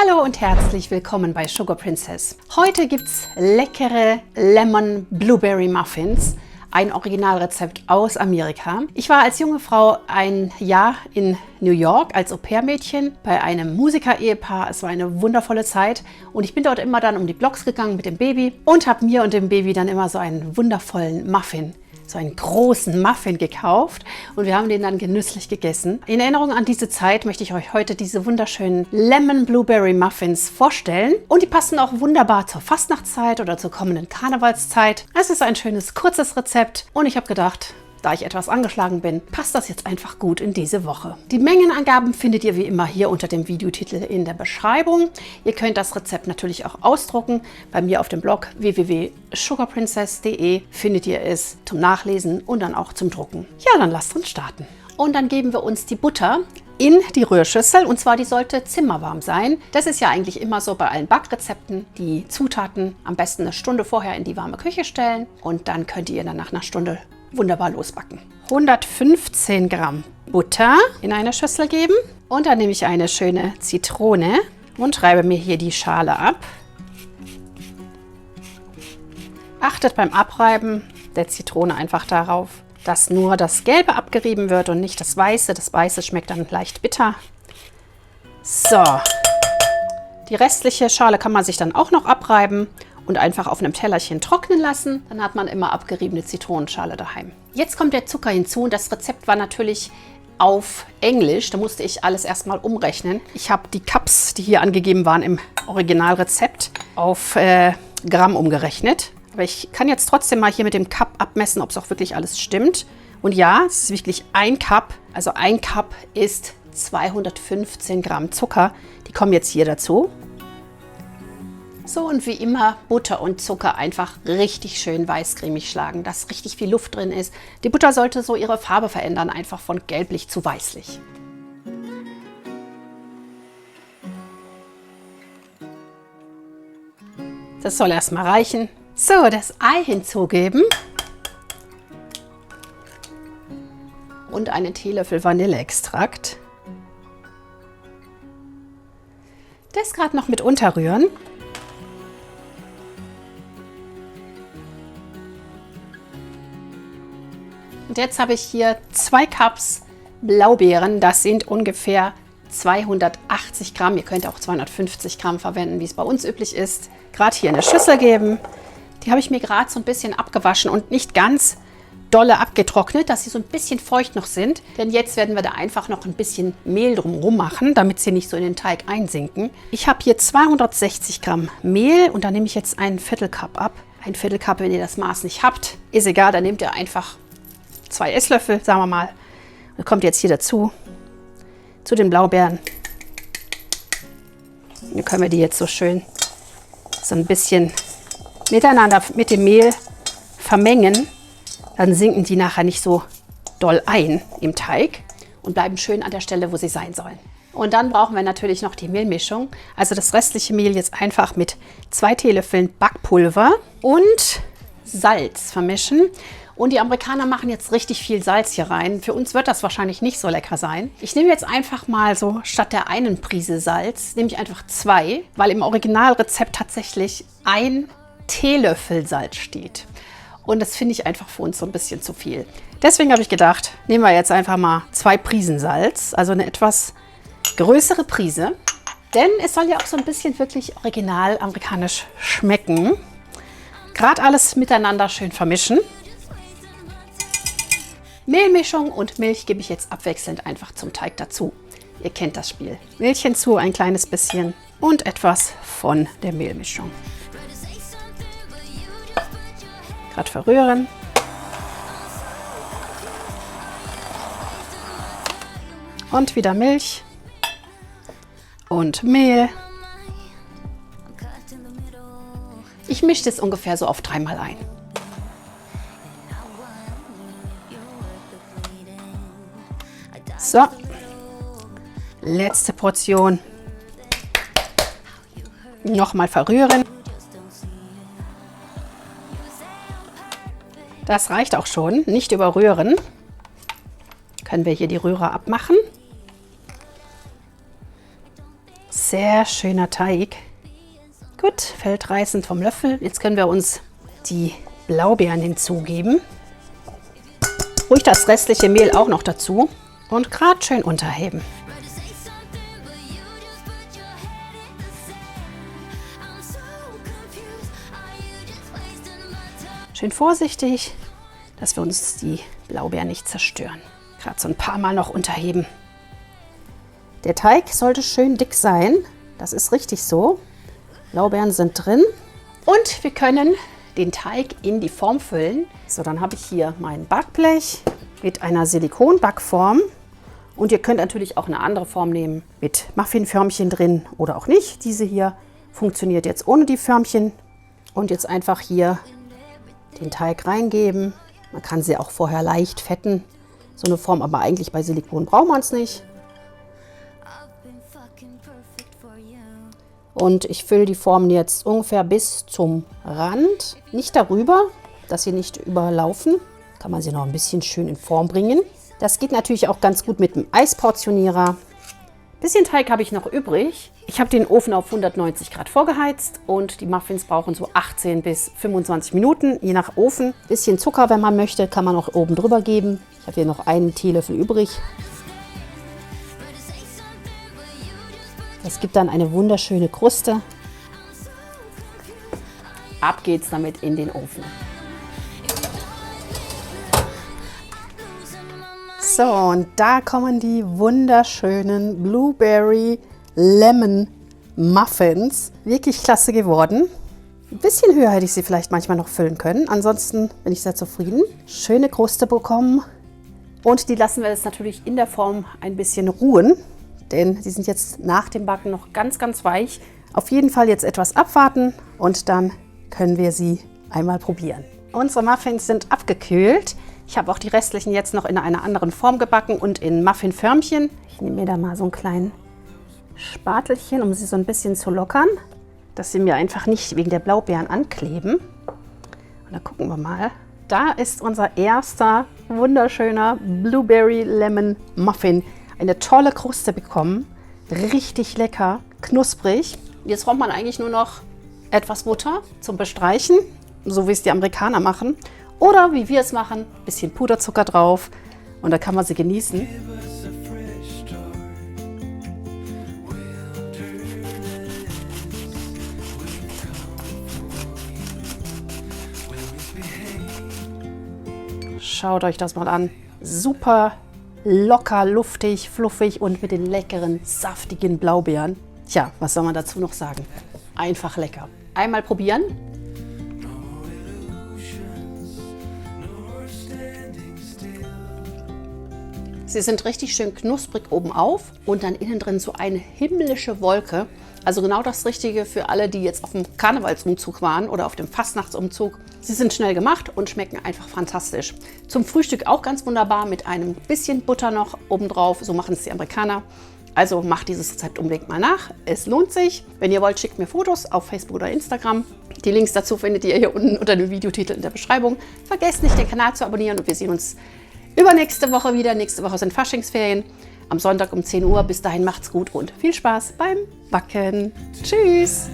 Hallo und herzlich willkommen bei Sugar Princess. Heute gibt's leckere Lemon Blueberry Muffins, ein Originalrezept aus Amerika. Ich war als junge Frau ein Jahr in New York als Au-pair-Mädchen bei einem Musiker-Ehepaar. Es war eine wundervolle Zeit und ich bin dort immer dann um die Blocks gegangen mit dem Baby und habe mir und dem Baby dann immer so einen wundervollen Muffin, so einen großen Muffin gekauft und wir haben den dann genüsslich gegessen. In Erinnerung an diese Zeit möchte ich euch heute diese wunderschönen Lemon Blueberry Muffins vorstellen und die passen auch wunderbar zur Fastnachtszeit oder zur kommenden Karnevalszeit. Es ist ein schönes, kurzes Rezept und ich habe gedacht, da ich etwas angeschlagen bin, passt das jetzt einfach gut in diese Woche. Die Mengenangaben findet ihr wie immer hier unter dem Videotitel in der Beschreibung. Ihr könnt das Rezept natürlich auch ausdrucken. Bei mir auf dem Blog www.sugarprincess.de findet ihr es zum Nachlesen und dann auch zum Drucken. Ja, dann lasst uns starten. Und dann geben wir uns die Butter in die Rührschüssel und zwar die sollte zimmerwarm sein. Das ist ja eigentlich immer so bei allen Backrezepten. Die Zutaten am besten eine Stunde vorher in die warme Küche stellen und dann könnt ihr dann nach einer Stunde wunderbar losbacken. 115 Gramm Butter in eine Schüssel geben und dann nehme ich eine schöne Zitrone und reibe mir hier die Schale ab. Achtet beim Abreiben der Zitrone einfach darauf, dass nur das Gelbe abgerieben wird und nicht das Weiße. Das Weiße schmeckt dann leicht bitter. So, die restliche Schale kann man sich dann auch noch abreiben und einfach auf einem Tellerchen trocknen lassen. Dann hat man immer abgeriebene Zitronenschale daheim. Jetzt kommt der Zucker hinzu und das Rezept war natürlich auf Englisch. Da musste ich alles erstmal umrechnen. Ich habe die Cups, die hier angegeben waren im Originalrezept, auf Gramm umgerechnet. Aber ich kann jetzt trotzdem mal hier mit dem Cup abmessen, ob es auch wirklich alles stimmt. Und ja, es ist wirklich ein Cup. Also ein Cup ist 215 Gramm Zucker. Die kommen jetzt hier dazu. So, und wie immer Butter und Zucker einfach richtig schön weißcremig schlagen, dass richtig viel Luft drin ist. Die Butter sollte so ihre Farbe verändern, einfach von gelblich zu weißlich. Das soll erstmal reichen. So, das Ei hinzugeben und einen Teelöffel Vanilleextrakt. Das gerade noch mit unterrühren. Und jetzt habe ich hier 2 Cups Blaubeeren. Das sind ungefähr 280 Gramm. Ihr könnt auch 250 Gramm verwenden, wie es bei uns üblich ist. Gerade hier in eine Schüssel geben. Die habe ich mir gerade so ein bisschen abgewaschen und nicht ganz dolle abgetrocknet, dass sie so ein bisschen feucht noch sind. Denn jetzt werden wir da einfach noch ein bisschen Mehl drumherum machen, damit sie nicht so in den Teig einsinken. Ich habe hier 260 Gramm Mehl und da nehme ich jetzt einen Viertelcup ab. Ein Viertelcup, wenn ihr das Maß nicht habt, ist egal, dann nehmt ihr einfach 2 Esslöffel, sagen wir mal. Das kommt jetzt hier dazu, zu den Blaubeeren. Und dann können wir die jetzt so schön so ein bisschen miteinander mit dem Mehl vermengen. Dann sinken die nachher nicht so doll ein im Teig und bleiben schön an der Stelle, wo sie sein sollen. Und dann brauchen wir natürlich noch die Mehlmischung. Also das restliche Mehl jetzt einfach mit 2 Teelöffeln Backpulver und Salz vermischen. Und die Amerikaner machen jetzt richtig viel Salz hier rein. Für uns wird das wahrscheinlich nicht so lecker sein. Ich nehme jetzt einfach mal so, statt der einen Prise Salz, nehme ich einfach 2, weil im Originalrezept tatsächlich 1 Teelöffel Salz steht. Und das finde ich einfach für uns so ein bisschen zu viel. Deswegen habe ich gedacht, nehmen wir jetzt einfach mal 2 Prisen Salz, also eine etwas größere Prise. Denn es soll ja auch so ein bisschen wirklich original amerikanisch schmecken. Gerade alles miteinander schön vermischen. Mehlmischung und Milch gebe ich jetzt abwechselnd einfach zum Teig dazu. Ihr kennt das Spiel. Milch hinzu, ein kleines bisschen und etwas von der Mehlmischung. Gerade verrühren. Und wieder Milch und Mehl. Ich mische das ungefähr so auf 3-mal ein. So, letzte Portion. Nochmal verrühren. Das reicht auch schon, nicht überrühren. Können wir hier die Rührer abmachen. Sehr schöner Teig. Gut, fällt reißend vom Löffel. Jetzt können wir uns die Blaubeeren hinzugeben. Ruhig das restliche Mehl auch noch dazu und gerade schön unterheben. Schön vorsichtig, dass wir uns die Blaubeeren nicht zerstören. Gerade so ein paar Mal noch unterheben. Der Teig sollte schön dick sein. Das ist richtig so. Blaubeeren sind drin. Und wir können den Teig in die Form füllen. So, dann habe ich hier mein Backblech mit einer Silikonbackform. Und ihr könnt natürlich auch eine andere Form nehmen mit Muffinförmchen drin oder auch nicht. Diese hier funktioniert jetzt ohne die Förmchen. Und jetzt einfach hier den Teig reingeben. Man kann sie auch vorher leicht fetten. So eine Form, aber eigentlich bei Silikon braucht man es nicht. Und ich fülle die Formen jetzt ungefähr bis zum Rand. Nicht darüber, dass sie nicht überlaufen. Kann man sie noch ein bisschen schön in Form bringen. Das geht natürlich auch ganz gut mit dem Eisportionierer. Bisschen Teig habe ich noch übrig. Ich habe den Ofen auf 190 Grad vorgeheizt und die Muffins brauchen so 18 bis 25 Minuten, je nach Ofen. Bisschen Zucker, wenn man möchte, kann man auch oben drüber geben. Ich habe hier noch einen Teelöffel übrig. Das gibt dann eine wunderschöne Kruste. Ab geht's damit in den Ofen. So, und da kommen die wunderschönen Blueberry Lemon Muffins. Wirklich klasse geworden. Ein bisschen höher hätte ich sie vielleicht manchmal noch füllen können. Ansonsten bin ich sehr zufrieden. Schöne Kruste bekommen. Und die lassen wir jetzt natürlich in der Form ein bisschen ruhen. Denn die sind jetzt nach dem Backen noch ganz, ganz weich. Auf jeden Fall jetzt etwas abwarten und dann können wir sie einmal probieren. Unsere Muffins sind abgekühlt. Ich habe auch die restlichen jetzt noch in einer anderen Form gebacken und in Muffinförmchen. Ich nehme mir da mal so einen kleinen Spatelchen, um sie so ein bisschen zu lockern, dass sie mir einfach nicht wegen der Blaubeeren ankleben. Und dann gucken wir mal. Da ist unser erster wunderschöner Blueberry Lemon Muffin. Eine tolle Kruste bekommen. Richtig lecker, knusprig. Jetzt braucht man eigentlich nur noch etwas Butter zum Bestreichen, so wie es die Amerikaner machen. Oder wie wir es machen, ein bisschen Puderzucker drauf und dann kann man sie genießen. Schaut euch das mal an. Super locker, luftig, fluffig und mit den leckeren, saftigen Blaubeeren. Tja, was soll man dazu noch sagen? Einfach lecker. Einmal probieren. Sie sind richtig schön knusprig oben auf und dann innen drin so eine himmlische Wolke. Also genau das Richtige für alle, die jetzt auf dem Karnevalsumzug waren oder auf dem Fastnachtsumzug. Sie sind schnell gemacht und schmecken einfach fantastisch. Zum Frühstück auch ganz wunderbar mit einem bisschen Butter noch obendrauf. So machen es die Amerikaner. Also macht dieses Rezept unbedingt mal nach. Es lohnt sich. Wenn ihr wollt, schickt mir Fotos auf Facebook oder Instagram. Die Links dazu findet ihr hier unten unter dem Videotitel in der Beschreibung. Vergesst nicht, den Kanal zu abonnieren und wir sehen uns übernächste Woche wieder. Nächste Woche sind Faschingsferien. Am Sonntag um 10 Uhr. Bis dahin macht's gut und viel Spaß beim Backen. Tschüss!